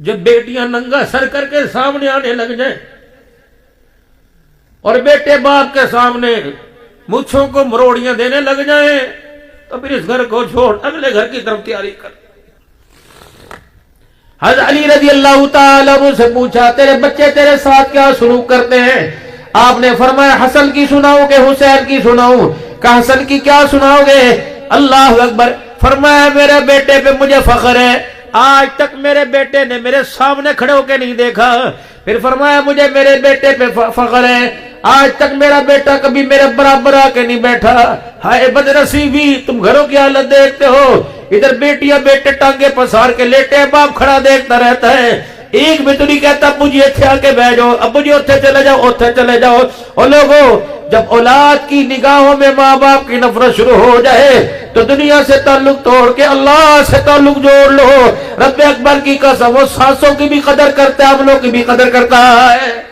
जब बेटियां नंगा सर करके सामने आने लग जाए और बेटे बाप के सामने मुच्छों को मरोड़ियां देने लग जाए, तो फिर इस घर को छोड़ अगले घर की तरफ तैयारी कर। हज़रत अली रज़ी अल्लाह ताला अन्हु से पूछा, तेरे बच्चे तेरे साथ क्या शुरू करते हैं? आपने फरमाया, हसन की सुनाओगे, हुसैन की सुनाऊं? कहा, हसन की क्या सुनाओगे? अल्लाह अकबर। फरमाया, मेरे बेटे पे मुझे फख्र है, आज तक मेरे बेटे ने मेरे सामने खड़े होके नहीं देखा। फिर फरमाया, मुझे मेरे बेटे पे फख्र है, आज तक मेरा बेटा कभी मेरे बराबर आके नहीं बैठा। हाय बदनसीबी, तुम घरों की हालत देखते हो, इधर बेटियां बेटे टांगे पसार के लेटे, बाप खड़ा देखता रहता है, एक भी तो नहीं कहता मुझे इत्थे आके बैठ जाओ, अब मुझे उत्थे चले जाओ, उत्थे चले जाओ। और लोगों, जब औलाद की निगाहों में माँ बाप की नफरत शुरू हो जाए तो दुनिया से ताल्लुक तोड़ के अल्लाह से ताल्लुक जोड़ लो। रब्बे अकबर की कसम, वो सांसों की भी कदर करता है, अमलों की भी कदर करता है।